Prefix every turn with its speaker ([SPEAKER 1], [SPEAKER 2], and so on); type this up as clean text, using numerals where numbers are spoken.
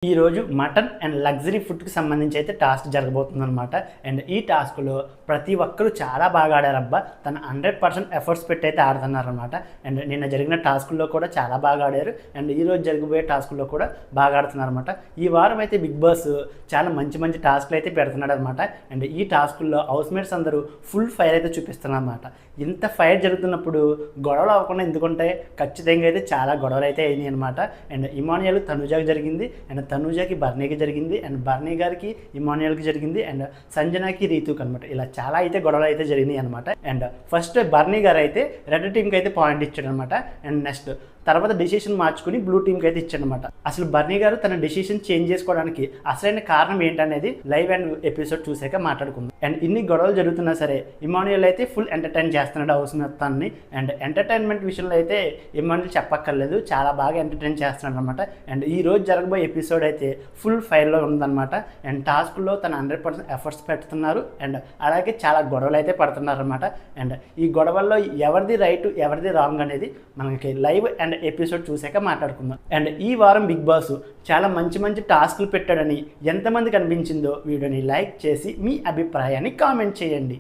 [SPEAKER 1] ఈరోజు mutton and luxury ఫుడ్కి సంబంధించి అయితే టాస్క్ జరగబోతుందన్నమాట. అండ్ ఈ టాస్క్లో ప్రతి ఒక్కరు చాలా బాగా ఆడారబ్బా. తన 100% ఎఫర్ట్స్ పెట్టి అయితే ఆడుతున్నారనమాట. అండ్ నిన్న జరిగిన టాస్కుల్లో కూడా చాలా బాగా ఆడారు. అండ్ ఈరోజు జరగబోయే టాస్కుల్లో కూడా బాగా ఆడుతున్నారనమాట. ఈ వారం అయితే బిగ్ బాస్ చాలా మంచి మంచి టాస్క్లు అయితే పెడుతున్నాడు అనమాట. అండ్ ఈ టాస్కుల్లో హౌస్ మేట్స్ అందరూ ఫుల్ ఫైర్ అయితే చూపిస్తున్నారు అనమాట. ఇంత ఫైర్ జరుగుతున్నప్పుడు గొడవలు అవ్వకుండా ఎందుకుంటే ఖచ్చితంగా అయితే చాలా గొడవలు అయితే అయినాయి అనమాట. అండ్ ఇమానియల్ తనుజాకి జరిగింది, అండ్ తనుజాకి బర్నీకి జరిగింది, అండ్ బర్నీ గారికి ఇమానియల్కి జరిగింది, అండ్ సంజనాకి రీతుకి అనమాట. ఇలా చాలా అయితే గొడవలు అయితే జరిగినాయి అనమాట. అండ్ ఫస్ట్ బర్నీ గారు అయితే రెడ్ టీంకి అయితే పాయింట్ ఇచ్చాడు అనమాట. అండ్ నెక్స్ట్ తర్వాత డెసిషన్ మార్చుకుని బ్లూ టీంకి అయితే ఇచ్చాడనమాట. అసలు బర్నీ గారు తన డెసిషన్ చేంజ్ చేసుకోవడానికి అసలైన కారణం ఏంటనేది లైవ్ అండ్ ఎపిసోడ్ చూసాక మాట్లాడుకుందాం. అండ్ ఇన్ని గొడవలు జరుగుతున్నా సరే ఇమానియల్ అయితే ఫుల్ ఎంటర్టైన్ చేస్తున్నాడు హౌస్ మొత్తాన్ని. అండ్ ఎంటర్టైన్మెంట్ విషయంలో అయితే ఇమానియల్ చెప్పక్కర్లేదు, చాలా బాగా ఎంటర్టైన్ చేస్తున్నాడు అనమాట. అండ్ ఈ రోజు జరగబోయే ఎపిసోడ్ అయితే ఫుల్ ఫైర్లో ఉందన్నమాట. అండ్ టాస్క్లో తన 100% ఎఫర్ట్స్ పెడుతున్నారు. అండ్ అలాగే చాలా గొడవలు అయితే పడుతున్నారు అనమాట. అండ్ ఈ గొడవల్లో ఎవరిది రైట్ ఎవరిది రాంగ్ అనేది మనకి లైవ్ అండ్ ఎపిసోడ్ చూసాక మాట్లాడుకుందాం. అండ్ ఈ వారం బిగ్ బాస్ చాలా మంచి మంచి టాస్క్లు పెట్టాడని ఎంతమందికి అనిపించిందో వీడియోని లైక్ చేసి మీ అభిప్రాయాన్ని కామెంట్ చేయండి.